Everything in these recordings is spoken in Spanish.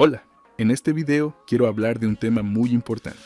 Hola, en este video quiero hablar de un tema muy importante.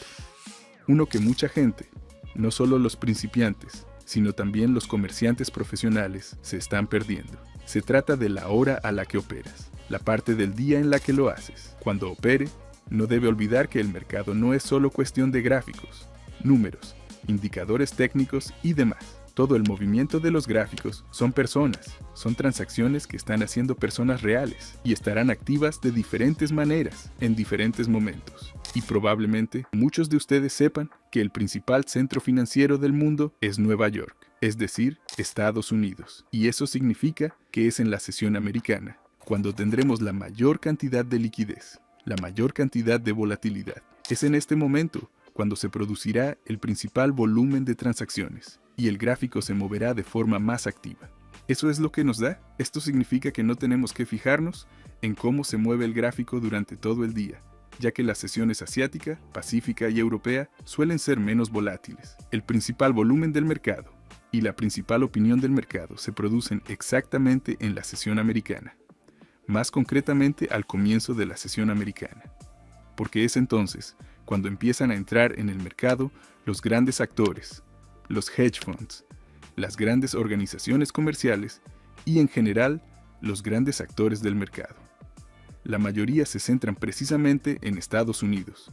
Uno que mucha gente, no solo los principiantes, sino también los comerciantes profesionales, se están perdiendo. Se trata de la hora a la que operas, la parte del día en la que lo haces. Cuando opere, no debe olvidar que el mercado no es solo cuestión de gráficos, números, indicadores técnicos y demás. Todo el movimiento de los gráficos son personas, son transacciones que están haciendo personas reales y estarán activas de diferentes maneras en diferentes momentos. Y probablemente muchos de ustedes sepan que el principal centro financiero del mundo es Nueva York, es decir, Estados Unidos. Y eso significa que es en la sesión americana, cuando tendremos la mayor cantidad de liquidez, la mayor cantidad de volatilidad. Es en este momento cuando se producirá el principal volumen de transacciones y el gráfico se moverá de forma más activa. ¿Eso es lo que nos da? Esto significa que no tenemos que fijarnos en cómo se mueve el gráfico durante todo el día, ya que las sesiones asiática, pacífica y europea suelen ser menos volátiles. El principal volumen del mercado y la principal opinión del mercado se producen exactamente en la sesión americana, más concretamente al comienzo de la sesión americana, porque es entonces cuando empiezan a entrar en el mercado los grandes actores, los hedge funds, las grandes organizaciones comerciales y en general los grandes actores del mercado. La mayoría se centran precisamente en Estados Unidos,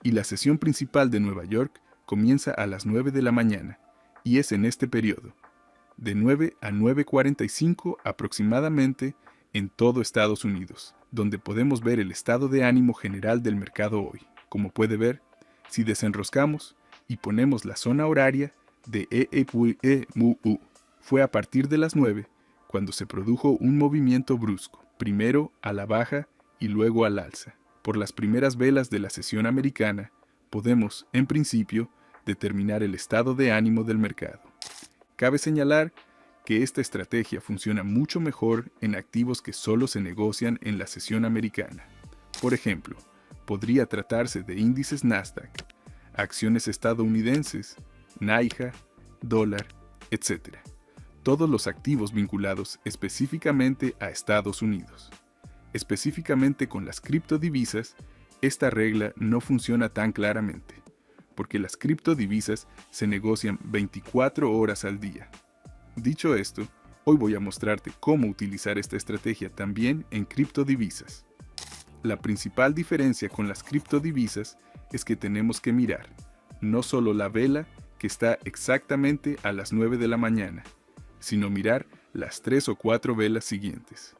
y la sesión principal de Nueva York comienza a las 9 de la mañana y es en este periodo, de 9 a 9:45 aproximadamente en todo Estados Unidos, donde podemos ver el estado de ánimo general del mercado hoy. Como puede ver, si desenroscamos y ponemos la zona horaria de EMU, fue a partir de las 9 cuando se produjo un movimiento brusco, primero a la baja y luego al alza. Por las primeras velas de la sesión americana, podemos, en principio, determinar el estado de ánimo del mercado. Cabe señalar que esta estrategia funciona mucho mejor en activos que solo se negocian en la sesión americana. Por ejemplo, podría tratarse de índices Nasdaq, acciones estadounidenses, NAIJA, dólar, etc. Todos los activos vinculados específicamente a Estados Unidos. Específicamente con las criptodivisas, esta regla no funciona tan claramente, porque las criptodivisas se negocian 24 horas al día. Dicho esto, hoy voy a mostrarte cómo utilizar esta estrategia también en criptodivisas. La principal diferencia con las criptodivisas es que tenemos que mirar no solo la vela que está exactamente a las 9 de la mañana, sino mirar las 3 o 4 velas siguientes.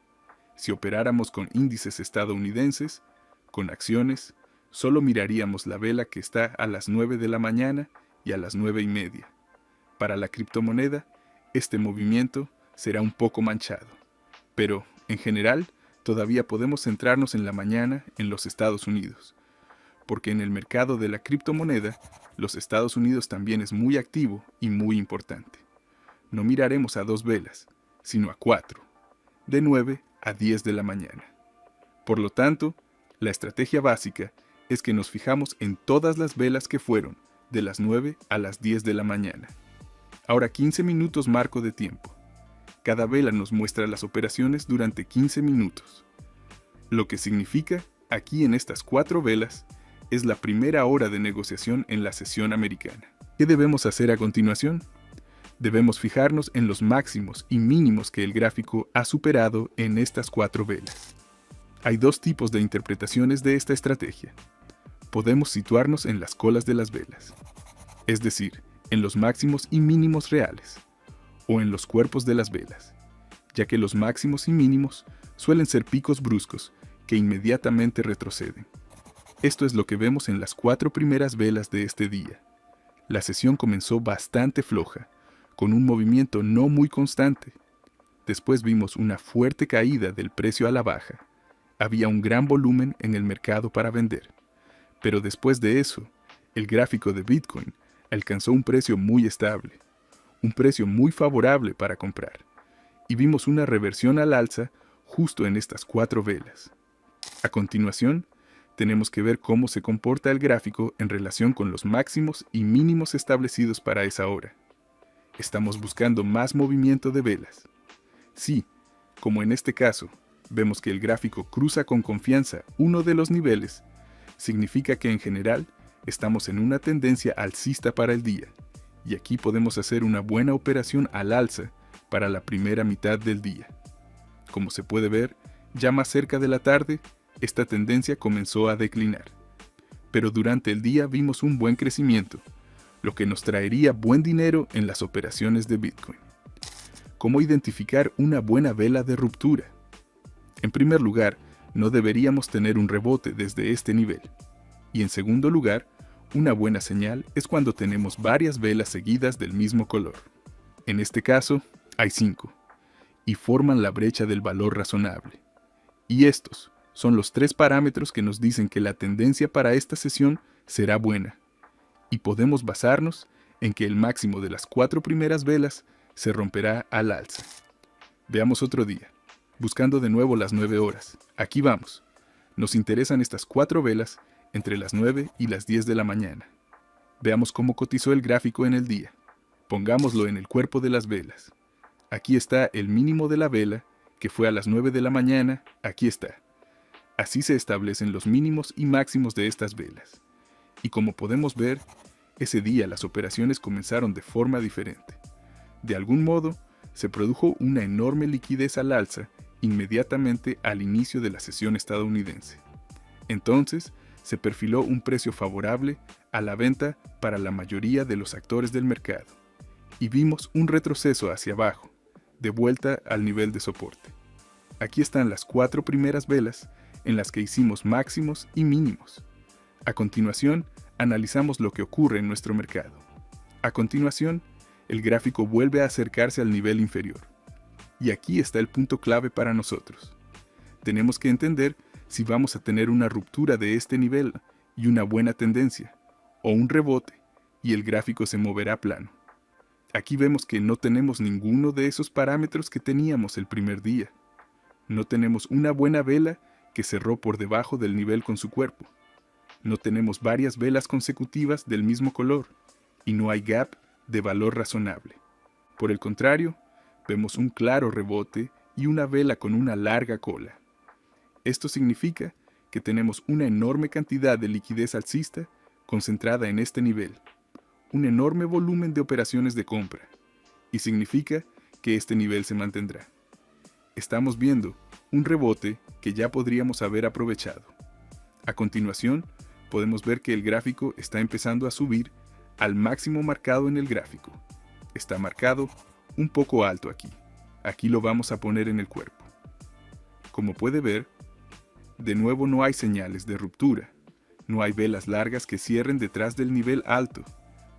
Si operáramos con índices estadounidenses, con acciones, solo miraríamos la vela que está a las 9 de la mañana y a las 9:30. Para la criptomoneda, este movimiento será un poco manchado, pero, en general, todavía podemos centrarnos en la mañana en los Estados Unidos, porque en el mercado de la criptomoneda, los Estados Unidos también es muy activo y muy importante. No miraremos a 2 velas, sino a 4, de 9 a 10 de la mañana. Por lo tanto, la estrategia básica es que nos fijamos en todas las velas que fueron de las 9 a las 10 de la mañana. Ahora 15 minutos marco de tiempo. Cada vela nos muestra las operaciones durante 15 minutos. Lo que significa, aquí en estas 4 velas, es la primera hora de negociación en la sesión americana. ¿Qué debemos hacer a continuación? Debemos fijarnos en los máximos y mínimos que el gráfico ha superado en estas 4 velas. Hay 2 tipos de interpretaciones de esta estrategia. Podemos situarnos en las colas de las velas, es decir, en los máximos y mínimos reales, o en los cuerpos de las velas, ya que los máximos y mínimos suelen ser picos bruscos que inmediatamente retroceden. Esto es lo que vemos en las 4 primeras velas de este día. La sesión comenzó bastante floja, con un movimiento no muy constante. Después vimos una fuerte caída del precio a la baja. Había un gran volumen en el mercado para vender. Pero después de eso, el gráfico de Bitcoin alcanzó un precio muy estable, un precio muy favorable para comprar, y vimos una reversión al alza justo en estas 4 velas. A continuación, tenemos que ver cómo se comporta el gráfico en relación con los máximos y mínimos establecidos para esa hora. Estamos buscando más movimiento de velas. Sí, como en este caso, vemos que el gráfico cruza con confianza uno de los niveles, significa que en general estamos en una tendencia alcista para el día, y aquí podemos hacer una buena operación al alza para la primera mitad del día. Como se puede ver, ya más cerca de la tarde, esta tendencia comenzó a declinar. Pero durante el día vimos un buen crecimiento, lo que nos traería buen dinero en las operaciones de Bitcoin. ¿Cómo identificar una buena vela de ruptura? En primer lugar, no deberíamos tener un rebote desde este nivel. Y en segundo lugar, una buena señal es cuando tenemos varias velas seguidas del mismo color. En este caso, hay 5, y forman la brecha del valor razonable. Y estos son los 3 parámetros que nos dicen que la tendencia para esta sesión será buena. Y podemos basarnos en que el máximo de las 4 primeras velas se romperá al alza. Veamos otro día, buscando de nuevo las 9 horas. Aquí vamos. Nos interesan estas 4 velas entre las 9 y las 10 de la mañana. Veamos cómo cotizó el gráfico en el día. Pongámoslo en el cuerpo de las velas. Aquí está el mínimo de la vela, que fue a las 9 de la mañana, aquí está. Así se establecen los mínimos y máximos de estas velas. Y como podemos ver, ese día las operaciones comenzaron de forma diferente. De algún modo, se produjo una enorme liquidez al alza inmediatamente al inicio de la sesión estadounidense. Entonces, se perfiló un precio favorable a la venta para la mayoría de los actores del mercado, y vimos un retroceso hacia abajo, de vuelta al nivel de soporte. Aquí están las 4 primeras velas en las que hicimos máximos y mínimos. A continuación, analizamos lo que ocurre en nuestro mercado. A continuación, el gráfico vuelve a acercarse al nivel inferior. Y aquí está el punto clave para nosotros. Tenemos que entender si vamos a tener una ruptura de este nivel y una buena tendencia, o un rebote, y el gráfico se moverá plano. Aquí vemos que no tenemos ninguno de esos parámetros que teníamos el primer día. No tenemos una buena vela que cerró por debajo del nivel con su cuerpo. No tenemos varias velas consecutivas del mismo color, y no hay gap de valor razonable. Por el contrario, vemos un claro rebote y una vela con una larga cola. Esto significa que tenemos una enorme cantidad de liquidez alcista concentrada en este nivel, un enorme volumen de operaciones de compra, y significa que este nivel se mantendrá. Estamos viendo un rebote que ya podríamos haber aprovechado. A continuación, podemos ver que el gráfico está empezando a subir al máximo marcado en el gráfico. Está marcado un poco alto aquí. Aquí lo vamos a poner en el cuerpo. Como puede ver, de nuevo no hay señales de ruptura. No hay velas largas que cierren detrás del nivel alto.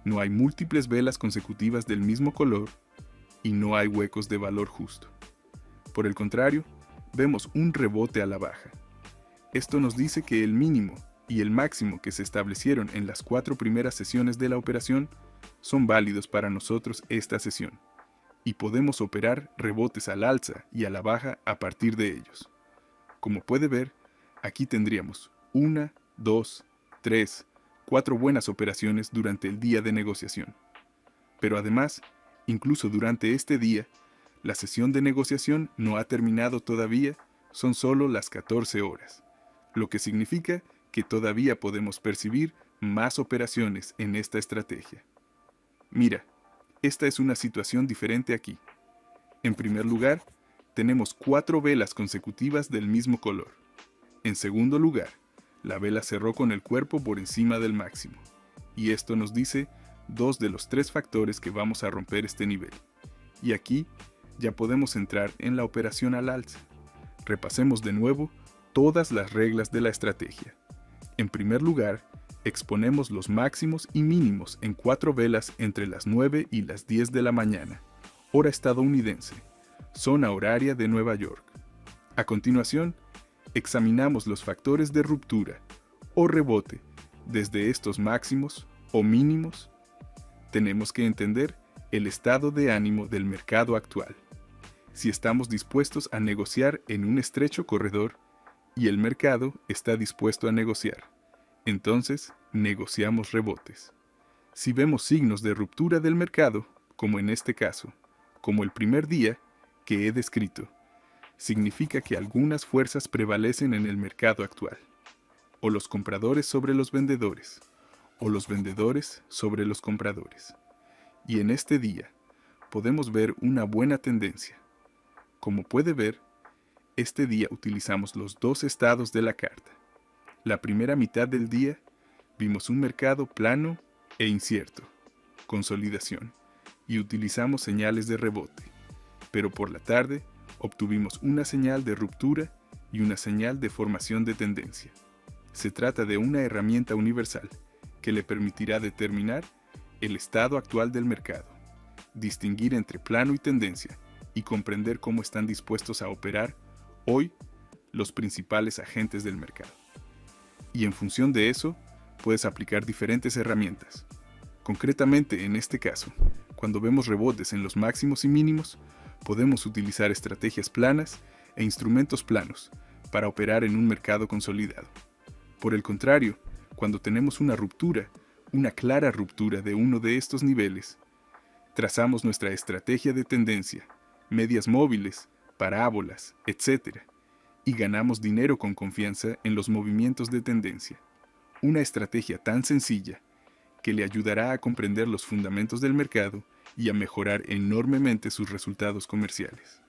No hay múltiples velas consecutivas del mismo color y no hay huecos de valor justo. Por el contrario, vemos un rebote a la baja. Esto nos dice que el mínimo y el máximo que se establecieron en las 4 primeras sesiones de la operación son válidos para nosotros esta sesión, y podemos operar rebotes al alza y a la baja a partir de ellos. Como puede ver, aquí tendríamos 1, 2, 3, 4 buenas operaciones durante el día de negociación. Pero además, incluso durante este día, la sesión de negociación no ha terminado todavía, son solo las 14 horas, lo que significa que todavía podemos percibir más operaciones en esta estrategia. Mira, esta es una situación diferente aquí. En primer lugar, tenemos 4 velas consecutivas del mismo color. En segundo lugar, la vela cerró con el cuerpo por encima del máximo, y esto nos dice 2 de los 3 factores que vamos a romper este nivel. Y aquí ya podemos entrar en la operación al alza. Repasemos de nuevo todas las reglas de la estrategia. En primer lugar, exponemos los máximos y mínimos en 4 velas entre las 9 y las 10 de la mañana, hora estadounidense, zona horaria de Nueva York. A continuación, examinamos los factores de ruptura o rebote desde estos máximos o mínimos. Tenemos que entender el estado de ánimo del mercado actual. Si estamos dispuestos a negociar en un estrecho corredor y el mercado está dispuesto a negociar, entonces negociamos rebotes. Si vemos signos de ruptura del mercado, como en este caso, como el primer día que he descrito, significa que algunas fuerzas prevalecen en el mercado actual, o los compradores sobre los vendedores, o los vendedores sobre los compradores. Y en este día podemos ver una buena tendencia. Como puede ver, este día utilizamos los dos estados de la carta. La primera mitad del día vimos un mercado plano e incierto, consolidación, y utilizamos señales de rebote. Pero por la tarde obtuvimos una señal de ruptura y una señal de formación de tendencia. Se trata de una herramienta universal que le permitirá determinar el estado actual del mercado, distinguir entre plano y tendencia y comprender cómo están dispuestos a operar hoy los principales agentes del mercado. Y en función de eso, puedes aplicar diferentes herramientas. Concretamente, en este caso, cuando vemos rebotes en los máximos y mínimos, podemos utilizar estrategias planas e instrumentos planos para operar en un mercado consolidado. Por el contrario, cuando tenemos una ruptura, una clara ruptura de uno de estos niveles, trazamos nuestra estrategia de tendencia, medias móviles, parábolas, etc., y ganamos dinero con confianza en los movimientos de tendencia. Una estrategia tan sencilla que le ayudará a comprender los fundamentos del mercado y a mejorar enormemente sus resultados comerciales.